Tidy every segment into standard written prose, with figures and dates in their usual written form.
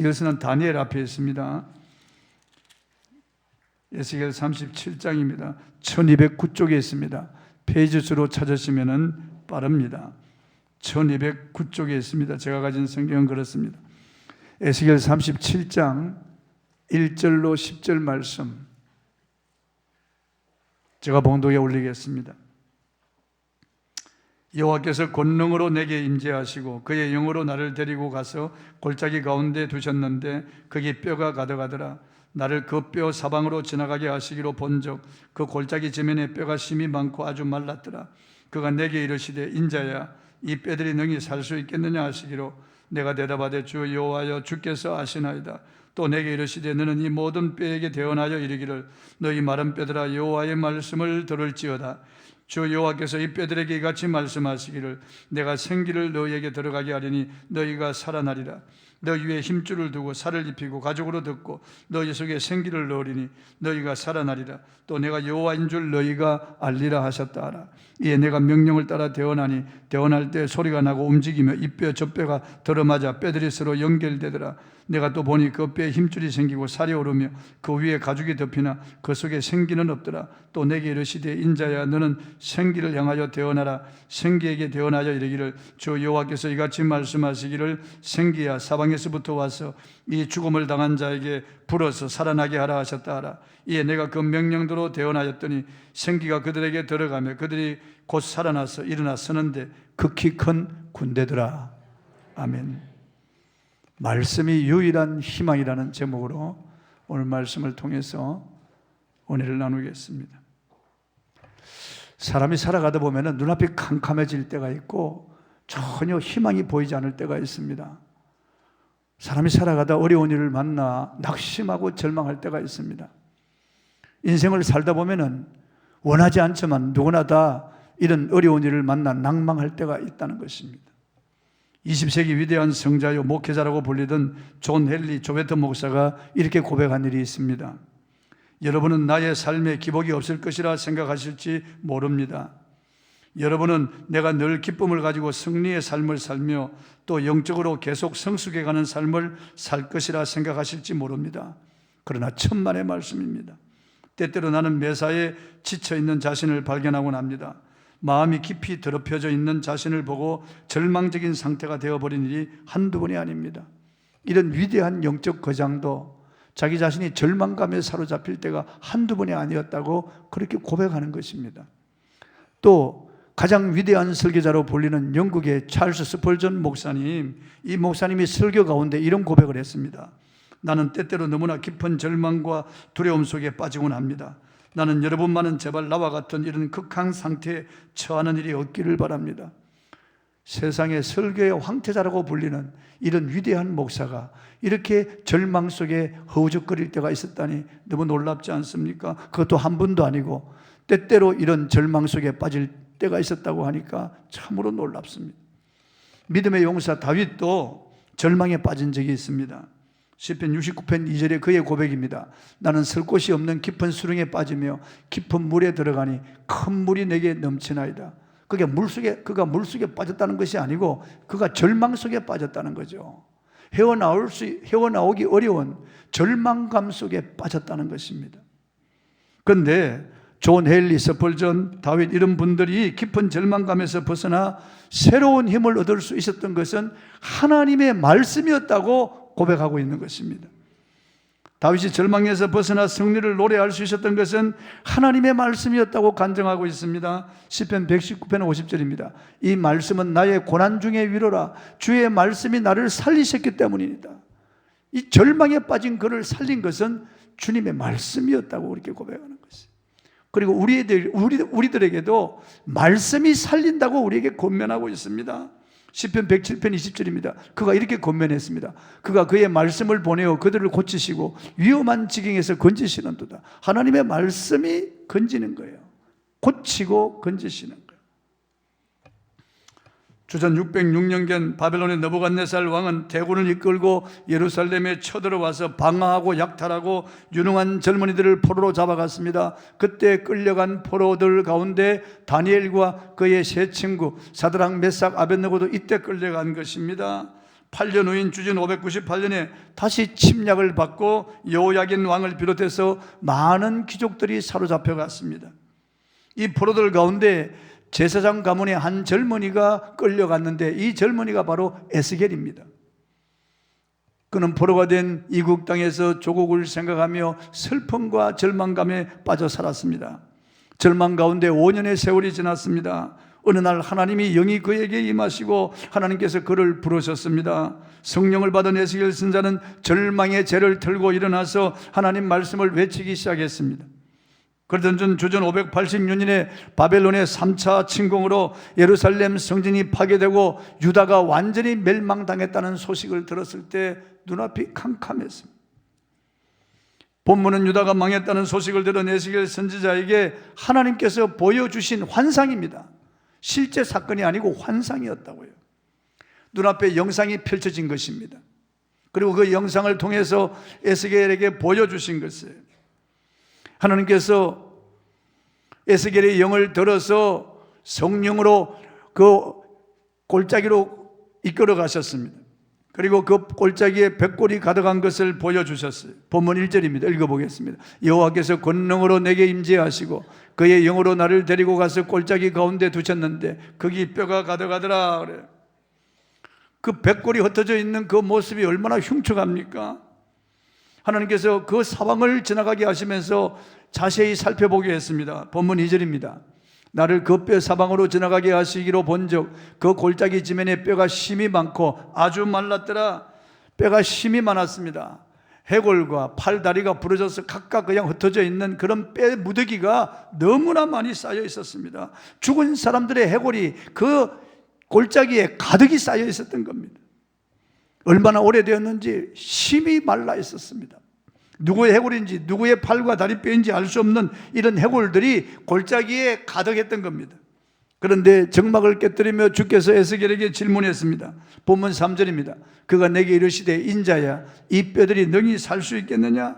이것은 다니엘 앞에 있습니다. 에스겔 37장입니다. 1209쪽에 있습니다. 페이지 수로 찾으시면 빠릅니다. 1209쪽에 있습니다. 제가 가진 성경은 그렇습니다. 에스겔 37장 1절로 10절 말씀 제가 봉독에 올리겠습니다. 여호와께서 권능으로 내게 임재하시고 그의 영으로 나를 데리고 가서 골짜기 가운데 두셨는데 거기 뼈가 가득하더라. 나를 그 뼈 사방으로 지나가게 하시기로 본즉 그 골짜기 지면에 뼈가 심이 많고 아주 말랐더라. 그가 내게 이르시되 인자야 이 뼈들이 능히 살 수 있겠느냐 하시기로 내가 대답하되 주 여호와여 주께서 아시나이다. 또 내게 이르시되 너는 이 모든 뼈에게 대언하여 이르기를 너희 마른 뼈들아 여호와의 말씀을 들을지어다. 주 여호와께서 이 뼈들에게 이같이 말씀하시기를 내가 생기를 너희에게 들어가게 하리니 너희가 살아나리라. 너희 위에 힘줄을 두고 살을 입히고 가죽으로 덮고 너희 속에 생기를 넣으리니 너희가 살아나리라. 또 내가 여호와인 줄 너희가 알리라 하셨다 하라. 이에 내가 명령을 따라 대언하니 대언할 때 소리가 나고 움직이며 이 뼈 저 뼈가 들어맞아 뼈들이 서로 연결되더라. 내가 또 보니 그 뼈에 힘줄이 생기고 살이 오르며 그 위에 가죽이 덮이나 그 속에 생기는 없더라. 또 내게 이르시되 인자야 너는 생기를 향하여 대언하라. 생기에게 대언하여 이르기를 주 여호와께서 이같이 말씀하시기를 생기야 사방에서부터 와서 이 죽음을 당한 자에게 불어서 살아나게 하라 하셨다 하라. 이에 내가 그 명령대로 대언하였더니 생기가 그들에게 들어가며 그들이 곧 살아나서 일어나 서는데 극히 큰 군대더라. 아멘. 말씀이 유일한 희망이라는 제목으로 오늘 말씀을 통해서 은혜를 나누겠습니다. 사람이 살아가다 보면 눈앞이 캄캄해질 때가 있고 전혀 희망이 보이지 않을 때가 있습니다. 사람이 살아가다 어려운 일을 만나 낙심하고 절망할 때가 있습니다. 인생을 살다 보면 원하지 않지만 누구나 다 이런 어려운 일을 만나 낭망할 때가 있다는 것입니다. 20세기 위대한 성자요 목회자라고 불리던 존 헨리 조베트 목사가 이렇게 고백한 일이 있습니다. 여러분은 나의 삶에 기복이 없을 것이라 생각하실지 모릅니다. 여러분은 내가 늘 기쁨을 가지고 승리의 삶을 살며 또 영적으로 계속 성숙해가는 삶을 살 것이라 생각하실지 모릅니다. 그러나 천만의 말씀입니다. 때때로 나는 매사에 지쳐있는 자신을 발견하곤 합니다. 마음이 깊이 더럽혀져 있는 자신을 보고 절망적인 상태가 되어버린 일이 한두 번이 아닙니다. 이런 위대한 영적 거장도 자기 자신이 절망감에 사로잡힐 때가 한두 번이 아니었다고 그렇게 고백하는 것입니다. 또 가장 위대한 설교자로 불리는 영국의 찰스 스펄전 목사님, 이 목사님이 설교 가운데 이런 고백을 했습니다. 나는 때때로 너무나 깊은 절망과 두려움 속에 빠지곤 합니다. 나는 여러분만은 제발 나와 같은 이런 극한 상태에 처하는 일이 없기를 바랍니다. 세상의 설교의 황태자라고 불리는 이런 위대한 목사가 이렇게 절망 속에 허우적거릴 때가 있었다니 너무 놀랍지 않습니까? 그것도 한 번도 아니고 때때로 이런 절망 속에 빠질 때가 있었다고 하니까 참으로 놀랍습니다. 믿음의 용사 다윗도 절망에 빠진 적이 있습니다. 시편 69편 2절에 그의 고백입니다. 나는 설 곳이 없는 깊은 수렁에 빠지며 깊은 물에 들어가니 큰 물이 내게 넘치나이다. 그가 물속에 빠졌다는 것이 아니고 그가 절망 속에 빠졌다는 거죠. 헤어나오기 어려운 절망감 속에 빠졌다는 것입니다. 그런데 존 헨리, 스펄전, 다윗 이런 분들이 깊은 절망감에서 벗어나 새로운 힘을 얻을 수 있었던 것은 하나님의 말씀이었다고 고백하고 있는 것입니다. 다윗이 절망에서 벗어나 승리를 노래할 수 있었던 것은 하나님의 말씀이었다고 간증하고 있습니다. 시편 119편 50절입니다. 이 말씀은 나의 고난 중의 위로라. 주의 말씀이 나를 살리셨기 때문입니다. 이 절망에 빠진 그를 살린 것은 주님의 말씀이었다고 그렇게 고백하는 것이에요. 그리고 우리들에게도 말씀이 살린다고 우리에게 권면하고 있습니다. 시편 107편 20절입니다. 그가 이렇게 권면했습니다. 그가 그의 말씀을 보내어 그들을 고치시고 위험한 지경에서 건지시는도다. 하나님의 말씀이 건지는 거예요. 고치고 건지시는 거예요. 주전 606년경 바벨론의 느부갓네살 왕은 대군을 이끌고 예루살렘에 쳐들어와서 방어하고 약탈하고 유능한 젊은이들을 포로로 잡아갔습니다. 그때 끌려간 포로들 가운데 다니엘과 그의 세 친구 사드락, 메삭, 아벳느고도 이때 끌려간 것입니다. 8년 후인 주전 598년에 다시 침략을 받고 여호야긴 왕을 비롯해서 많은 귀족들이 사로잡혀 갔습니다. 이 포로들 가운데 제사장 가문의 한 젊은이가 끌려갔는데 이 젊은이가 바로 에스겔입니다. 그는 포로가 된 이국 땅에서 조국을 생각하며 슬픔과 절망감에 빠져 살았습니다. 절망 가운데 5년의 세월이 지났습니다. 어느 날 하나님이 영이 그에게 임하시고 하나님께서 그를 부르셨습니다. 성령을 받은 에스겔 선지자는 절망의 죄를 털고 일어나서 하나님 말씀을 외치기 시작했습니다. 그러던 중 주전 586년에 바벨론의 3차 침공으로 예루살렘 성전이 파괴되고 유다가 완전히 멸망당했다는 소식을 들었을 때 눈앞이 캄캄했습니다. 본문은 유다가 망했다는 소식을 들은 에스겔 선지자에게 하나님께서 보여주신 환상입니다. 실제 사건이 아니고 환상이었다고요. 눈앞에 영상이 펼쳐진 것입니다. 그리고 그 영상을 통해서 에스겔에게 보여주신 것이에요. 하나님께서 에스겔의 영을 들어서 성령으로 그 골짜기로 이끌어 가셨습니다. 그리고 그 골짜기에 백골이 가득한 것을 보여주셨어요. 본문 1절입니다. 읽어보겠습니다. 여호와께서 권능으로 내게 임재하시고 그의 영으로 나를 데리고 가서 골짜기 가운데 두셨는데 거기 뼈가 가득하더라 그래요. 그 백골이 흩어져 있는 그 모습이 얼마나 흉측합니까? 하나님께서 그 사방을 지나가게 하시면서 자세히 살펴보게 했습니다. 본문 2절입니다. 나를 그 뼈 사방으로 지나가게 하시기로 본즉 그 골짜기 지면에 뼈가 심이 많고 아주 말랐더라. 뼈가 심이 많았습니다. 해골과 팔, 다리가 부러져서 각각 그냥 흩어져 있는 그런 뼈 무더기가 너무나 많이 쌓여 있었습니다. 죽은 사람들의 해골이 그 골짜기에 가득히 쌓여 있었던 겁니다. 얼마나 오래되었는지 심이 말라 있었습니다. 누구의 해골인지 누구의 팔과 다리 뼈인지 알 수 없는 이런 해골들이 골짜기에 가득했던 겁니다. 그런데 정막을 깨뜨리며 주께서 에스겔에게 질문했습니다. 본문 3절입니다. 그가 내게 이르시되 인자야 이 뼈들이 능히 살 수 있겠느냐?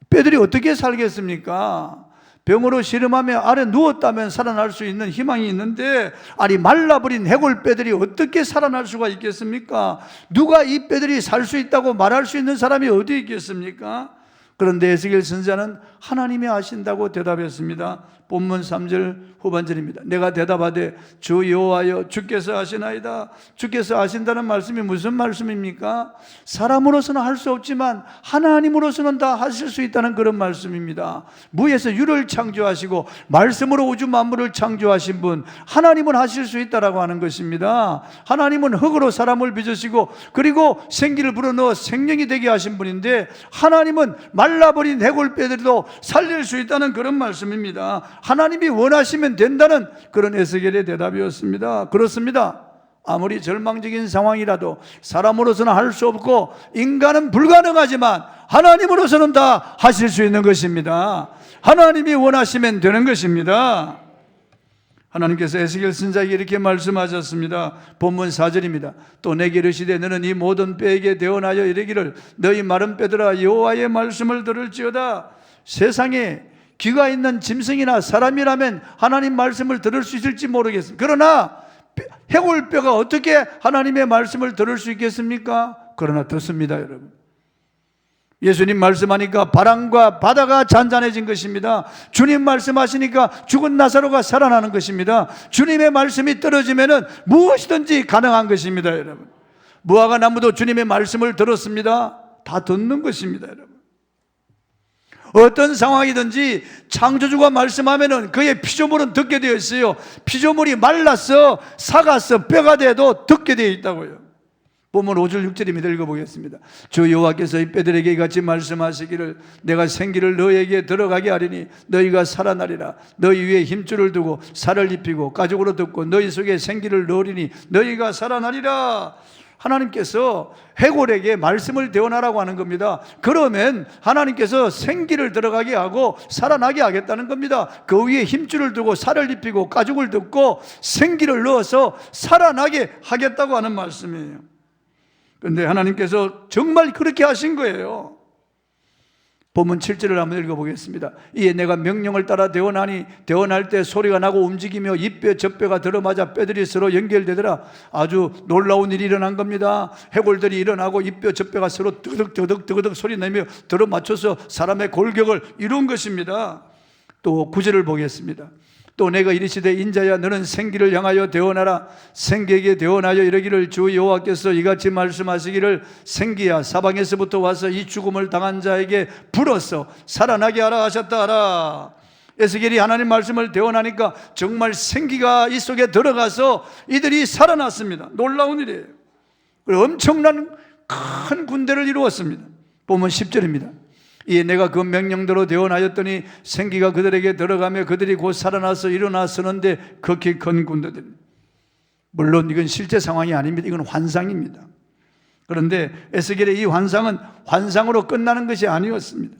뼈들이 어떻게 살겠습니까? 병으로 시름하며 아래 누웠다면 살아날 수 있는 희망이 있는데 아니 말라버린 해골 뼈들이 어떻게 살아날 수가 있겠습니까? 누가 이 뼈들이 살 수 있다고 말할 수 있는 사람이 어디 있겠습니까? 그런데 에스겔 선지자는 하나님이 아신다고 대답했습니다. 본문 3절 후반절입니다. 내가 대답하되 주 여호와여 주께서 아시나이다. 주께서 아신다는 말씀이 무슨 말씀입니까? 사람으로서는 할 수 없지만 하나님으로서는 다 하실 수 있다는 그런 말씀입니다. 무에서 유를 창조하시고 말씀으로 우주 만물을 창조하신 분 하나님은 하실 수 있다라고 하는 것입니다. 하나님은 흙으로 사람을 빚으시고 그리고 생기를 불어넣어 생명이 되게 하신 분인데 하나님은 말라버린 해골뼈들도 살릴 수 있다는 그런 말씀입니다. 하나님이 원하시면 된다는 그런 에스겔의 대답이었습니다. 그렇습니다. 아무리 절망적인 상황이라도 사람으로서는 할 수 없고 인간은 불가능하지만 하나님으로서는 다 하실 수 있는 것입니다. 하나님이 원하시면 되는 것입니다. 하나님께서 에스겔 선지자에게 이렇게 말씀하셨습니다. 본문 4절입니다. 또 내게 이르시되 너는 이 모든 뼈에게 대언하여 이르기를 너희 마른 뼈들아 여호와의 말씀을 들을지어다. 세상에 귀가 있는 짐승이나 사람이라면 하나님 말씀을 들을 수 있을지 모르겠습니다. 그러나 해골뼈가 어떻게 하나님의 말씀을 들을 수 있겠습니까? 그러나 듣습니다, 여러분. 예수님 말씀하니까 바람과 바다가 잔잔해진 것입니다. 주님 말씀하시니까 죽은 나사로가 살아나는 것입니다. 주님의 말씀이 떨어지면 무엇이든지 가능한 것입니다, 여러분. 무화과 나무도 주님의 말씀을 들었습니다. 다 듣는 것입니다, 여러분. 어떤 상황이든지 창조주가 말씀하면 그의 피조물은 듣게 되어 있어요. 피조물이 말라서 삭아서 뼈가 돼도 듣게 되어 있다고요. 본문 5절 6절입니다. 읽어보겠습니다. 주 여호와께서 이 뼈들에게 이같이 말씀하시기를 내가 생기를 너희에게 들어가게 하리니 너희가 살아나리라. 너희 위에 힘줄을 두고 살을 입히고 가죽으로 덮고 너희 속에 생기를 넣으리니 너희가 살아나리라. 하나님께서 해골에게 말씀을 대언하라고 하는 겁니다. 그러면 하나님께서 생기를 들어가게 하고 살아나게 하겠다는 겁니다. 그 위에 힘줄을 두고 살을 입히고 가죽을 덮고 생기를 넣어서 살아나게 하겠다고 하는 말씀이에요. 그런데 하나님께서 정말 그렇게 하신 거예요. 본문 7절을 한번 읽어보겠습니다. 이에 내가 명령을 따라 대원하니 대원할 때 소리가 나고 움직이며 이뼈 젖뼈가 들어맞아 뼈들이 서로 연결되더라. 아주 놀라운 일이 일어난 겁니다. 해골들이 일어나고 이뼈 젖뼈가 서로 드득드득 소리 내며 들어맞춰서 사람의 골격을 이룬 것입니다. 또 9절을 보겠습니다. 또 내가 이르시되 인자야 너는 생기를 향하여 대원하라. 생기에게 대원하여 이르기를 주 여호와께서 이같이 말씀하시기를 생기야 사방에서부터 와서 이 죽음을 당한 자에게 불어서 살아나게 하라 하셨다 하라. 에스겔이 하나님 말씀을 대원하니까 정말 생기가 이 속에 들어가서 이들이 살아났습니다. 놀라운 일이에요. 그리고 엄청난 큰 군대를 이루었습니다. 보면 10절입니다. 이에 내가 그 명령대로 대원하였더니 생기가 그들에게 들어가며 그들이 곧 살아나서 일어나 서는데 극히 큰 군대들. 물론 이건 실제 상황이 아닙니다. 이건 환상입니다. 그런데 에스겔의 이 환상은 환상으로 끝나는 것이 아니었습니다.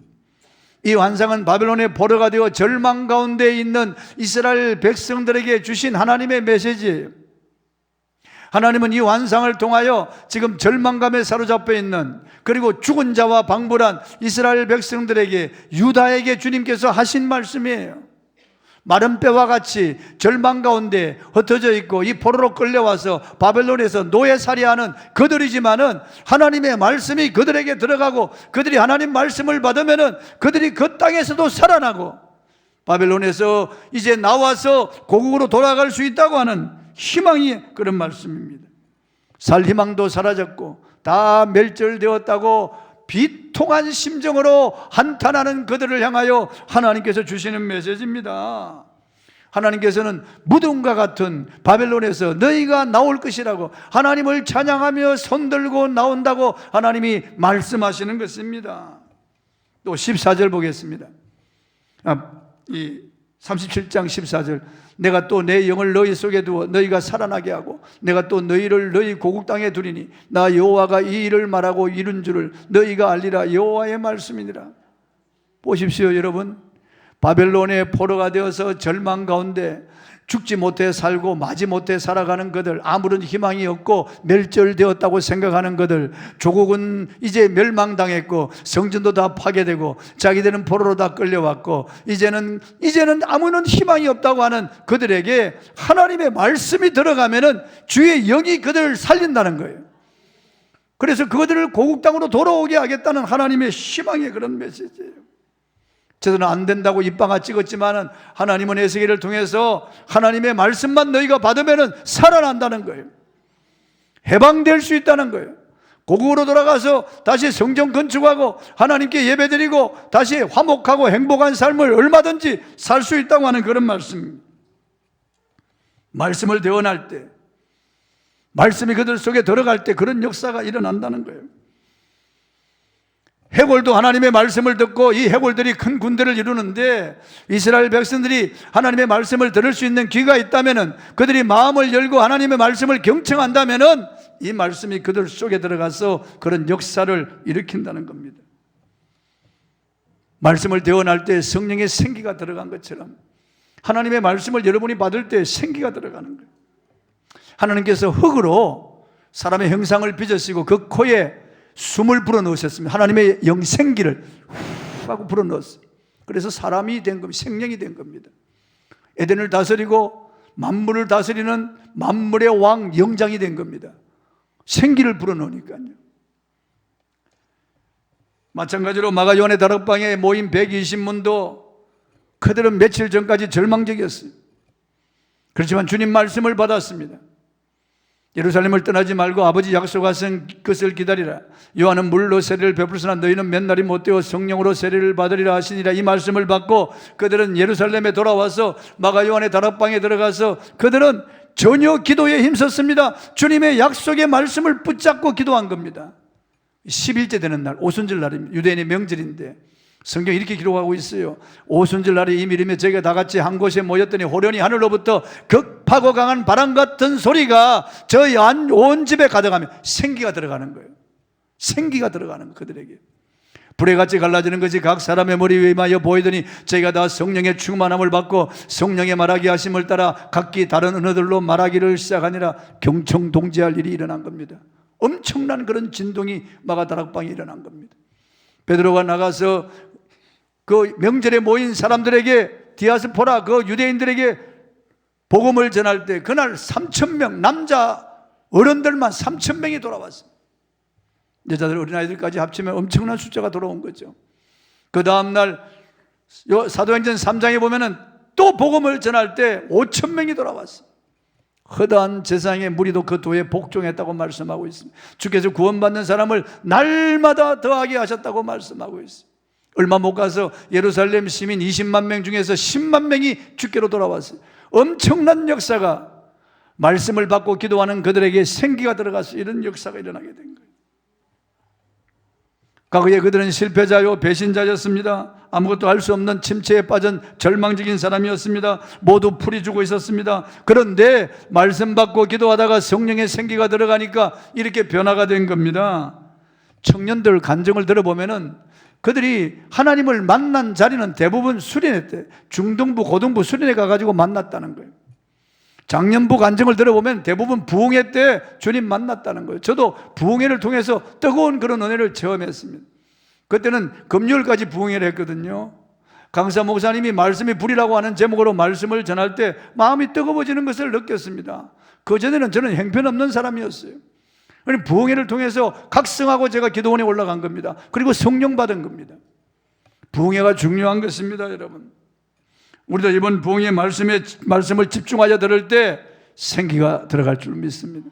이 환상은 바벨론의 포로가 되어 절망 가운데 있는 이스라엘 백성들에게 주신 하나님의 메시지예요. 하나님은 이 환상을 통하여 지금 절망감에 사로잡혀 있는, 그리고 죽은 자와 방불한 이스라엘 백성들에게, 유다에게 주님께서 하신 말씀이에요. 마른 뼈와 같이 절망 가운데 흩어져 있고 이 포로로 끌려와서 바벨론에서 노예살이하는 그들이지만은 하나님의 말씀이 그들에게 들어가고 그들이 하나님 말씀을 받으면은 그들이 그 땅에서도 살아나고 바벨론에서 이제 나와서 고국으로 돌아갈 수 있다고 하는 희망이 그런 말씀입니다. 살 희망도 사라졌고 다 멸절되었다고 비통한 심정으로 한탄하는 그들을 향하여 하나님께서 주시는 메시지입니다. 하나님께서는 무덤과 같은 바벨론에서 너희가 나올 것이라고 하나님을 찬양하며 손들고 나온다고 하나님이 말씀하시는 것입니다. 또 14절 보겠습니다. 이 37장 14절. 내가 또 내 영을 너희 속에 두어 너희가 살아나게 하고 내가 또 너희를 너희 고국 땅에 두리니 나 여호와가 이 일을 말하고 이룬 줄을 너희가 알리라. 여호와의 말씀이니라. 보십시오 여러분, 바벨론의 포로가 되어서 절망 가운데 죽지 못해 살고 마지 못해 살아가는 그들, 아무런 희망이 없고 멸절되었다고 생각하는 그들, 조국은 이제 멸망당했고 성전도 다 파괴되고 자기들은 포로로 다 끌려왔고 이제는 아무런 희망이 없다고 하는 그들에게 하나님의 말씀이 들어가면은 주의 영이 그들을 살린다는 거예요. 그래서 그들을 고국 땅으로 돌아오게 하겠다는 하나님의 희망의 그런 메시지예요. 저들은 안 된다고 입방아 찍었지만은 하나님은 에스겔을 통해서 하나님의 말씀만 너희가 받으면은 살아난다는 거예요. 해방될 수 있다는 거예요. 고국으로 돌아가서 다시 성전 건축하고 하나님께 예배드리고 다시 화목하고 행복한 삶을 얼마든지 살 수 있다고 하는 그런 말씀입니다. 말씀을 대언할 때, 말씀이 그들 속에 들어갈 때 그런 역사가 일어난다는 거예요. 해골도 하나님의 말씀을 듣고 이 해골들이 큰 군대를 이루는데 이스라엘 백성들이 하나님의 말씀을 들을 수 있는 귀가 있다면은, 그들이 마음을 열고 하나님의 말씀을 경청한다면은 이 말씀이 그들 속에 들어가서 그런 역사를 일으킨다는 겁니다. 말씀을 대언할 때 성령의 생기가 들어간 것처럼 하나님의 말씀을 여러분이 받을 때 생기가 들어가는 거예요. 하나님께서 흙으로 사람의 형상을 빚으시고 그 코에 숨을 불어넣으셨습니다. 하나님의 영생기를 후 하고 불어넣었어요. 그래서 사람이 된 겁니다. 생명이 된 겁니다. 에덴을 다스리고 만물을 다스리는 만물의 왕, 영장이 된 겁니다. 생기를 불어넣으니까요. 마찬가지로 마가 요한의 다락방에 모인 120문도 그들은 며칠 전까지 절망적이었어요. 그렇지만 주님 말씀을 받았습니다. 예루살렘을 떠나지 말고 아버지 약속하신 것을 기다리라. 요한은 물로 세례를 베풀으나 너희는 몇 날이 못되어 성령으로 세례를 받으리라 하시니라. 이 말씀을 받고 그들은 예루살렘에 돌아와서 마가 요한의 다락방에 들어가서 그들은 전혀 기도에 힘썼습니다. 주님의 약속의 말씀을 붙잡고 기도한 겁니다. 10일째 되는 날, 오순절 날입니다. 유대인의 명절인데 성경이 이렇게 기록하고 있어요. 오순절 날이 이밀이며 저희가 다 같이 한 곳에 모였더니 호련히 하늘로부터 급하고 강한 바람 같은 소리가 저희 온 집에 가득하며 생기가 들어가는 거예요. 생기가 들어가는 거예요. 그들에게 불에같이 갈라지는 것이 각 사람의 머리 위에 임하여 보이더니 저희가 다 성령의 충만함을 받고 성령의 말하기 하심을 따라 각기 다른 언어들로 말하기를 시작하니라. 경청동지할 일이 일어난 겁니다. 엄청난 그런 진동이 마가 다락방에 일어난 겁니다. 베드로가 나가서 그 명절에 모인 사람들에게, 디아스포라 그 유대인들에게 복음을 전할 때 그날 3,000명, 남자 어른들만 3,000명이 돌아왔어요. 여자들, 어린아이들까지 합치면 엄청난 숫자가 돌아온 거죠. 그 다음날 사도행전 3장에 보면은 또 복음을 전할 때 5,000명이 돌아왔어요. 허다한 제사장의 무리도 그 도에 복종했다고 말씀하고 있습니다. 주께서 구원받는 사람을 날마다 더하게 하셨다고 말씀하고 있어요. 얼마 못 가서 예루살렘 시민 20만 명 중에서 10만 명이 주께로 돌아왔어요. 엄청난 역사가, 말씀을 받고 기도하는 그들에게 생기가 들어가서 이런 역사가 일어나게 된 거예요. 과거에 그들은 실패자요 배신자였습니다. 아무것도 할 수 없는 침체에 빠진 절망적인 사람이었습니다. 모두 풀이 주고 있었습니다. 그런데 말씀 받고 기도하다가 성령의 생기가 들어가니까 이렇게 변화가 된 겁니다. 청년들 간증을 들어보면은 그들이 하나님을 만난 자리는 대부분 수련회 때, 중등부, 고등부 수련회 가가지고 만났다는 거예요. 작년부 간증을 들어보면 대부분 부흥회 때 주님 만났다는 거예요. 저도 부흥회를 통해서 뜨거운 그런 은혜를 체험했습니다. 그때는 금요일까지 부흥회를 했거든요. 강사 목사님이 말씀이 불이라고 하는 제목으로 말씀을 전할 때 마음이 뜨거워지는 것을 느꼈습니다. 그전에는 저는 형편없는 사람이었어요. 부흥회를 통해서 각성하고 제가 기도원에 올라간 겁니다. 그리고 성령 받은 겁니다. 부흥회가 중요한 것입니다, 여러분. 우리도 이번 부흥의 말씀을 집중하여 들을 때 생기가 들어갈 줄 믿습니다.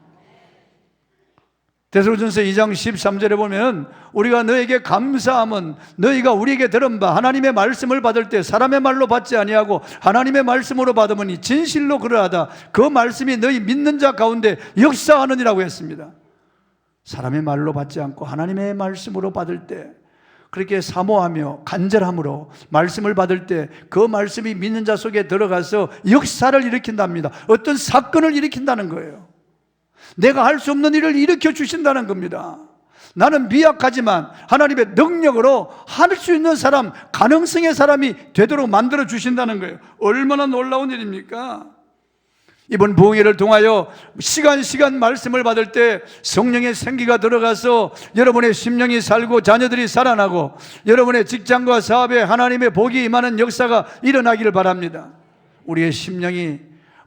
데살로니가전서 2장 13절에 보면 우리가 너에게 감사함은 너희가 우리에게 들은 바 하나님의 말씀을 받을 때 사람의 말로 받지 아니하고 하나님의 말씀으로 받으니 진실로 그러하다. 그 말씀이 너희 믿는 자 가운데 역사하느니라고 했습니다. 사람의 말로 받지 않고 하나님의 말씀으로 받을 때, 그렇게 사모하며 간절함으로 말씀을 받을 때 그 말씀이 믿는 자 속에 들어가서 역사를 일으킨답니다. 어떤 사건을 일으킨다는 거예요. 내가 할 수 없는 일을 일으켜 주신다는 겁니다. 나는 미약하지만 하나님의 능력으로 할 수 있는 사람, 가능성의 사람이 되도록 만들어 주신다는 거예요. 얼마나 놀라운 일입니까? 이번 부흥회를 통하여 시간 말씀을 받을 때 성령의 생기가 들어가서 여러분의 심령이 살고 자녀들이 살아나고 여러분의 직장과 사업에 하나님의 복이 임하는 역사가 일어나기를 바랍니다. 우리의 심령이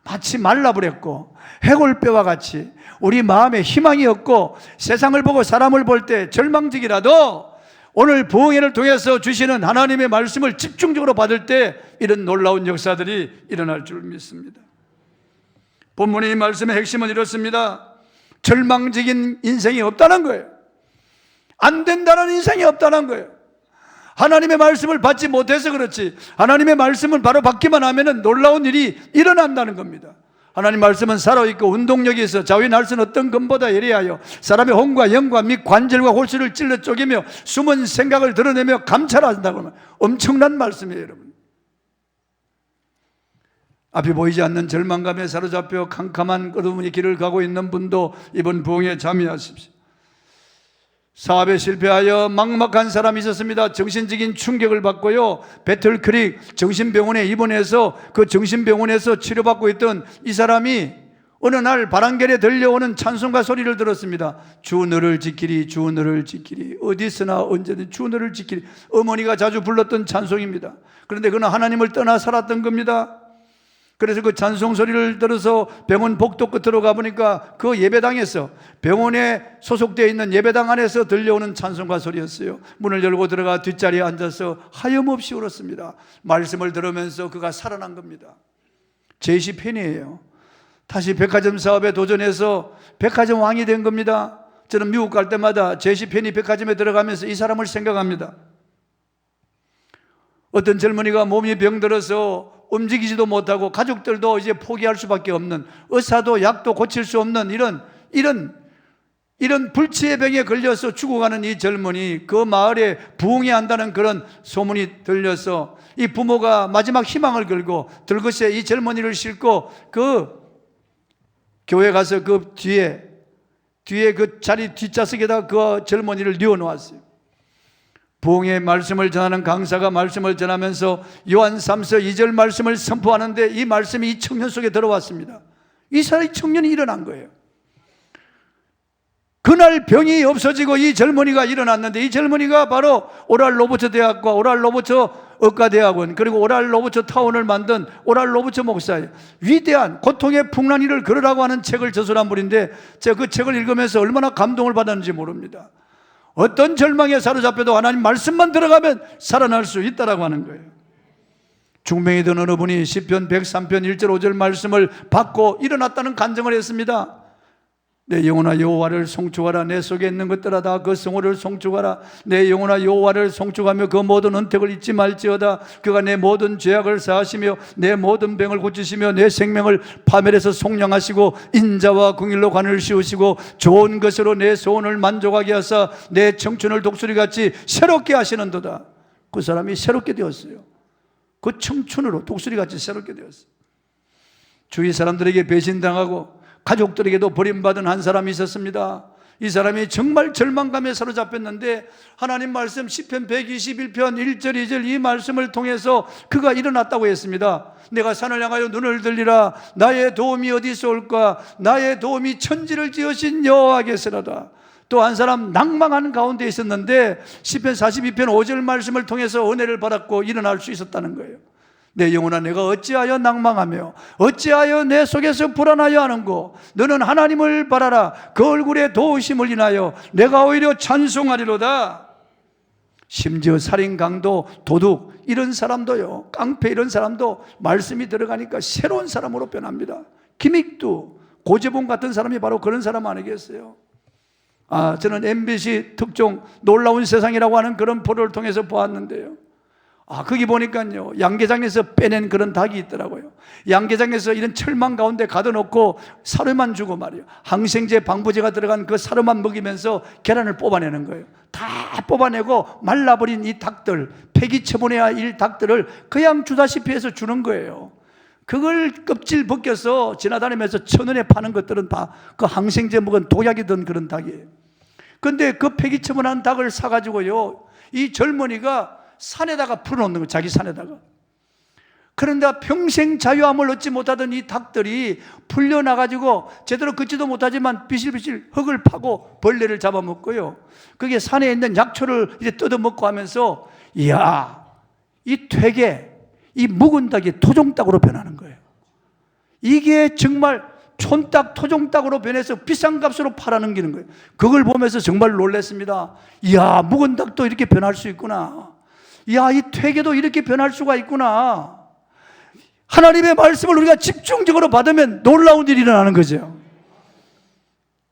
마치 말라버렸고 해골뼈와 같이 우리 마음에 희망이 없고 세상을 보고 사람을 볼 때 절망적이라도 오늘 부흥회를 통해서 주시는 하나님의 말씀을 집중적으로 받을 때 이런 놀라운 역사들이 일어날 줄 믿습니다. 본문의 이 말씀의 핵심은 이렇습니다. 절망적인 인생이 없다는 거예요. 안 된다는 인생이 없다는 거예요. 하나님의 말씀을 받지 못해서 그렇지, 하나님의 말씀을 바로 받기만 하면 놀라운 일이 일어난다는 겁니다. 하나님 말씀은 살아있고 운동력이 있어 좌우의 날선 어떤 검보다 예리하여 사람의 혼과 영과 및 관절과 골수를 찔러 쪼개며 숨은 생각을 드러내며 감찰한다고 하면 엄청난 말씀이에요, 여러분. 앞이 보이지 않는 절망감에 사로잡혀 캄캄한 어두운 길을 가고 있는 분도 이번 부흥에 참여하십시오. 사업에 실패하여 막막한 사람이 있었습니다. 정신적인 충격을 받고요, 배틀크릭 정신병원에 입원해서 그 정신병원에서 치료받고 있던 이 사람이 어느 날 바람결에 들려오는 찬송가 소리를 들었습니다. 주 너를 지키리, 주 너를 지키리, 어디서나 언제든 주 너를 지키리. 어머니가 자주 불렀던 찬송입니다. 그런데 그는 하나님을 떠나 살았던 겁니다. 그래서 그 찬송 소리를 들어서 병원 복도 끝으로 가보니까 그 예배당에서, 병원에 소속되어 있는 예배당 안에서 들려오는 찬송가 소리였어요. 문을 열고 들어가 뒷자리에 앉아서 하염없이 울었습니다. 말씀을 들으면서 그가 살아난 겁니다. 제시 팬이에요. 다시 백화점 사업에 도전해서 백화점 왕이 된 겁니다. 저는 미국 갈 때마다 제시 팬이 백화점에 들어가면서 이 사람을 생각합니다. 어떤 젊은이가 몸이 병들어서 움직이지도 못하고 가족들도 이제 포기할 수밖에 없는, 의사도 약도 고칠 수 없는 이런 불치의 병에 걸려서 죽어가는 이 젊은이, 그 마을에 부흥회 한다는 그런 소문이 들려서 이 부모가 마지막 희망을 걸고 들것에 이 젊은이를 싣고 그 교회 가서 그 뒤에 그 자리 뒷좌석에다 그 젊은이를 뉘어놓았어요. 부흥의 말씀을 전하는 강사가 말씀을 전하면서 요한 3서 2절 말씀을 선포하는데 이 말씀이 이 청년 속에 들어왔습니다. 이 청년이 일어난 거예요. 그 그날 병이 없어지고 이 젊은이가 일어났는데, 이 젊은이가 바로 오랄 로버츠 대학과 오랄 로버츠 의과대학원, 그리고 오랄 로버츠 타운을 만든 오랄 로버츠 목사예요. 위대한 고통의 풍랑이를 걸으라고 하는 책을 저술한 분인데, 제가 그 책을 읽으면서 얼마나 감동을 받았는지 모릅니다. 어떤 절망에 사로잡혀도 하나님 말씀만 들어가면 살아날 수 있다라고 하는 거예요. 중병이 든 어느 분이 시편 103편 1절 5절 말씀을 받고 일어났다는 간증을 했습니다. 내 영혼아 여호와를 송축하라. 내 속에 있는 것들아 다 그 성호를 송축하라. 내 영혼아 여호와를 송축하며 그 모든 은택을 잊지 말지어다. 그가 내 모든 죄악을 사하시며 내 모든 병을 고치시며 내 생명을 파멸해서 속량하시고 인자와 궁일로 관을 씌우시고 좋은 것으로 내 소원을 만족하게 하사 내 청춘을 독수리같이 새롭게 하시는도다. 그 사람이 새롭게 되었어요. 그 청춘으로 독수리같이 새롭게 되었어요. 주위 사람들에게 배신당하고 가족들에게도 버림받은 한 사람이 있었습니다. 이 사람이 정말 절망감에 사로잡혔는데 하나님 말씀 시편 121편 1절 2절 이 말씀을 통해서 그가 일어났다고 했습니다. 내가 산을 향하여 눈을 들리라. 나의 도움이 어디서 올까? 나의 도움이 천지를 지으신 여호와께서라다. 또 한 사람 낭망하는 가운데 있었는데 시편 42편 5절 말씀을 통해서 은혜를 받았고 일어날 수 있었다는 거예요. 내 영혼아 내가 어찌하여 낭망하며 어찌하여 내 속에서 불안하여 하는고? 너는 하나님을 바라라. 그 얼굴에 도우심을 인하여 내가 오히려 찬송하리로다. 심지어 살인, 강도, 도둑 이런 사람도요, 깡패 이런 사람도 말씀이 들어가니까 새로운 사람으로 변합니다. 김익두, 고재봉 같은 사람이 바로 그런 사람 아니겠어요? 저는 MBC 특종 놀라운 세상이라고 하는 그런 프로를 통해서 보았는데요, 거기 보니까요 양계장에서 빼낸 그런 닭이 있더라고요. 양계장에서 이런 철망 가운데 가둬놓고 사료만 주고 말이에요, 항생제 방부제가 들어간 그 사료만 먹이면서 계란을 뽑아내는 거예요. 다 뽑아내고 말라버린 이 닭들, 폐기 처분해야 할 닭들을 그냥 주다시피 해서 주는 거예요. 그걸 껍질 벗겨서 지나다니면서 1,000원에 파는 것들은 다 그 항생제 먹은 독약이 든 그런 닭이에요. 그런데 그 폐기 처분한 닭을 사가지고요 이 젊은이가 산에다가 풀어놓는 거예요. 자기 산에다가. 그런데 평생 자유함을 얻지 못하던 이 닭들이 풀려나가지고 제대로 걷지도 못하지만 비실비실 흙을 파고 벌레를 잡아먹고요, 그게 산에 있는 약초를 이제 뜯어먹고 하면서 이야, 이 되게 이 묵은 닭이 토종닭으로 변하는 거예요. 이게 정말 촌닭, 토종닭으로 변해서 비싼 값으로 팔아넘기는 거예요. 그걸 보면서 정말 놀랐습니다. 이야, 묵은 닭도 이렇게 변할 수 있구나. 이야, 이 퇴계도 이렇게 변할 수가 있구나. 하나님의 말씀을 우리가 집중적으로 받으면 놀라운 일이 일어나는 거죠.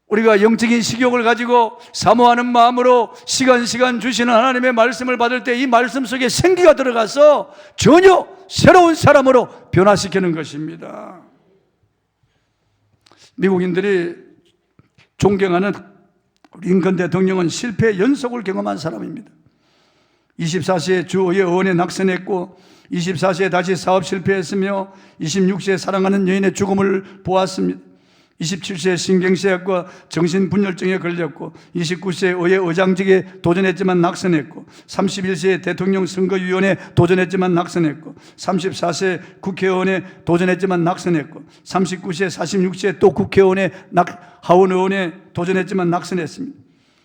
우리가 영적인 식욕을 가지고 사모하는 마음으로 시간 주시는 하나님의 말씀을 받을 때 이 말씀 속에 생기가 들어가서 전혀 새로운 사람으로 변화시키는 것입니다. 미국인들이 존경하는 링컨 대통령은 실패의 연속을 경험한 사람입니다. 24세에 주의 의원에 낙선했고 24세에 다시 사업 실패했으며 26세에 사랑하는 여인의 죽음을 보았습니다. 27세에 신경쇠약과 정신분열증에 걸렸고 29세에 의회 의장직에 도전했지만 낙선했고 31세에 대통령 선거위원회에 도전했지만 낙선했고 34세에 국회의원에 도전했지만 낙선했고 39세에 46세에 또 국회의원에 하원의원에 도전했지만 낙선했습니다.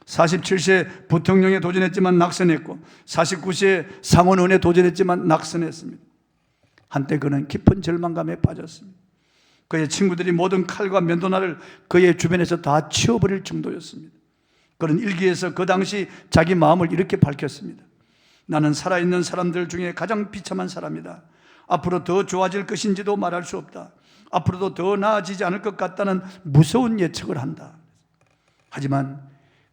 47세에 부통령에 도전했지만 낙선했고 49세에 상원의원에 도전했지만 낙선했습니다. 한때 그는 깊은 절망감에 빠졌습니다. 그의 친구들이 모든 칼과 면도날을 그의 주변에서 다 치워버릴 정도였습니다. 그는 일기에서 그 당시 자기 마음을 이렇게 밝혔습니다. 나는 살아있는 사람들 중에 가장 비참한 사람이다. 앞으로 더 좋아질 것인지도 말할 수 없다. 앞으로도 더 나아지지 않을 것 같다는 무서운 예측을 한다. 하지만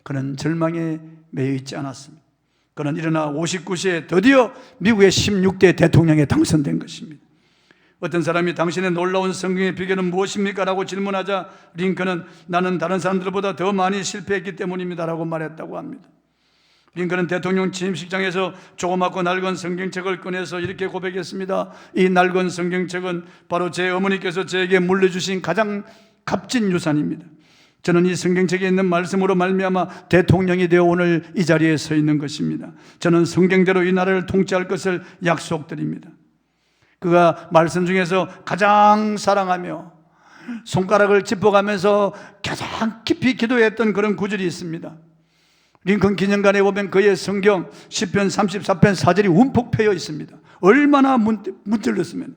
그는 절망에 매여 있지 않았습니다. 그는 일어나 59세에 드디어 미국의 16대 대통령에 당선된 것입니다. 어떤 사람이 당신의 놀라운 성공의 비결은 무엇입니까? 라고 질문하자 링컨은 나는 다른 사람들보다 더 많이 실패했기 때문입니다 라고 말했다고 합니다. 링컨은 대통령 취임식장에서 조그맣고 낡은 성경책을 꺼내서 이렇게 고백했습니다. 이 낡은 성경책은 바로 제 어머니께서 저에게 물려주신 가장 값진 유산입니다. 저는 이 성경책에 있는 말씀으로 말미암아 대통령이 되어 오늘 이 자리에 서 있는 것입니다. 저는 성경대로 이 나라를 통치할 것을 약속드립니다. 그가 말씀 중에서 가장 사랑하며 손가락을 짚어가면서 가장 깊이 기도했던 그런 구절이 있습니다. 링컨 기념관에 보면 그의 성경 시편 34편 4절이 움푹 패여 있습니다. 얼마나 문질렀으면.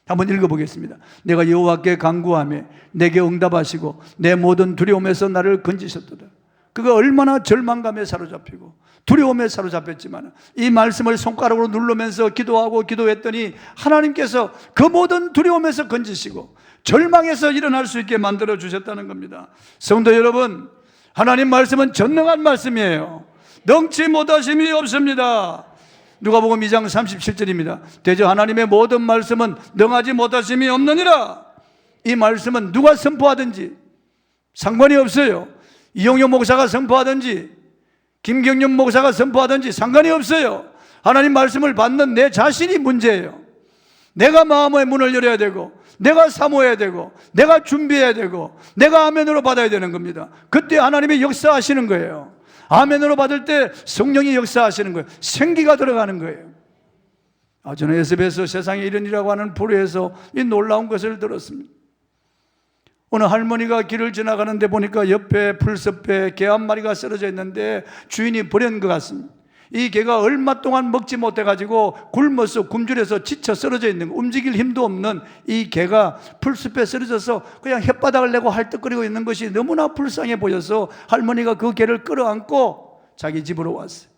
한번 읽어보겠습니다. 내가 여호와께 간구하며 내게 응답하시고 내 모든 두려움에서 나를 건지셨도다. 그가 얼마나 절망감에 사로잡히고 두려움에 사로잡혔지만 이 말씀을 손가락으로 누르면서 기도하고 기도했더니 하나님께서 그 모든 두려움에서 건지시고 절망에서 일어날 수 있게 만들어 주셨다는 겁니다. 성도 여러분, 하나님 말씀은 전능한 말씀이에요. 능치 못하심이 없습니다. 누가복음 2장 37절입니다. 대저 하나님의 모든 말씀은 능하지 못하심이 없느니라. 이 말씀은 누가 선포하든지 상관이 없어요. 이용효 목사가 선포하든지 김경련 목사가 선포하든지 상관이 없어요. 하나님 말씀을 받는 내 자신이 문제예요. 내가 마음의 문을 열어야 되고 내가 사모해야 되고 내가 준비해야 되고 내가 아멘으로 받아야 되는 겁니다. 그때 하나님이 역사하시는 거예요. 아멘으로 받을 때 성령이 역사하시는 거예요. 생기가 들어가는 거예요. 저는 에스베소 세상에 이른이라고 하는 프로에서 이 놀라운 것을 들었습니다. 어느 할머니가 길을 지나가는데 보니까 옆에 풀숲에 개 한 마리가 쓰러져 있는데 주인이 버린 것 같습니다. 이 개가 얼마 동안 먹지 못해가지고 굶어서 굶주려서 지쳐 쓰러져 있는 거, 움직일 힘도 없는 이 개가 풀숲에 쓰러져서 그냥 혓바닥을 내고 할떡거리고 있는 것이 너무나 불쌍해 보여서 할머니가 그 개를 끌어안고 자기 집으로 왔어요.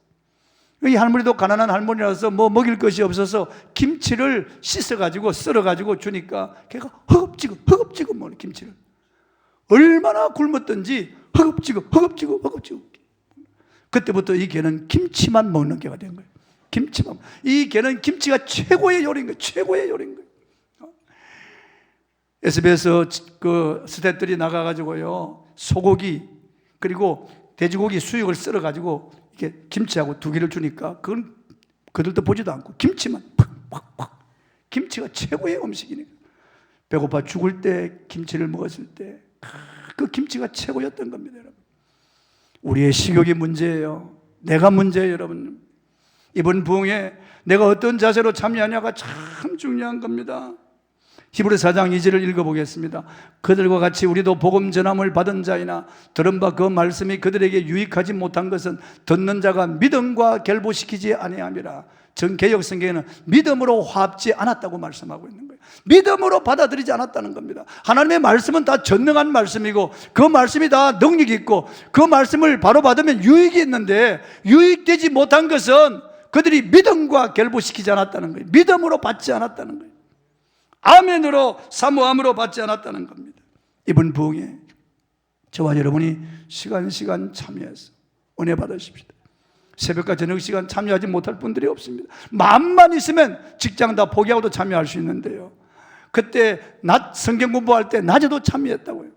이 할머니도 가난한 할머니라서 뭐 먹일 것이 없어서 김치를 씻어가지고 썰어가지고 주니까 걔가 허겁지겁 먹는 김치를. 얼마나 굶었던지 허겁지겁 그때부터 이 개는 김치만 먹는 개가 된 거예요. 김치만. 이 개는 김치가 최고의 요리인 거예요. 최고의 요리인 거예요. SBS 그 스태프들이 나가가지고요, 소고기 그리고 돼지고기 수육을 썰어가지고 이렇게 김치하고 두 개를 주니까 그건 그들도 보지도 않고 김치만 팍팍팍. 김치가 최고의 음식이니까. 배고파 죽을 때 김치를 먹었을 때 그 김치가 최고였던 겁니다, 여러분. 우리의 식욕이 문제예요. 내가 문제예요, 여러분. 이번 부흥에 내가 어떤 자세로 참여하냐가 참 중요한 겁니다. 히브리서 4장 2절을 읽어보겠습니다. 그들과 같이 우리도 복음 전함을 받은 자이나 들은 바 그 말씀이 그들에게 유익하지 못한 것은 듣는 자가 믿음과 결부시키지 아니함이라. 전 개역 성경에는 믿음으로 화합지 않았다고 말씀하고 있는 거예요. 믿음으로 받아들이지 않았다는 겁니다. 하나님의 말씀은 다 전능한 말씀이고 그 말씀이 다 능력이 있고 그 말씀을 바로 받으면 유익이 있는데 유익되지 못한 것은 그들이 믿음과 결부시키지 않았다는 거예요. 믿음으로 받지 않았다는 거예요. 아멘으로 사모함으로 받지 않았다는 겁니다. 이번 부흥에 저와 여러분이 시간 참여해서 은혜 받으십시다. 새벽과 저녁 시간 참여하지 못할 분들이 없습니다. 마음만 있으면 직장 다 포기하고도 참여할 수 있는데요, 그때 낮 성경 공부할 때 낮에도 참여했다고요.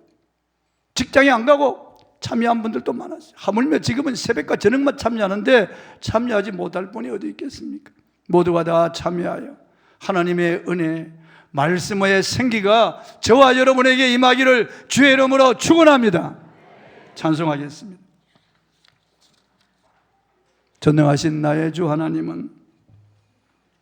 직장에 안 가고 참여한 분들도 많았어요. 하물며 지금은 새벽과 저녁만 참여하는데 참여하지 못할 분이 어디 있겠습니까? 모두가 다 참여하여 하나님의 은혜, 말씀의 생기가 저와 여러분에게 임하기를 주의 이름으로 축원합니다. 찬송하겠습니다. 전능하신 나의 주 하나님은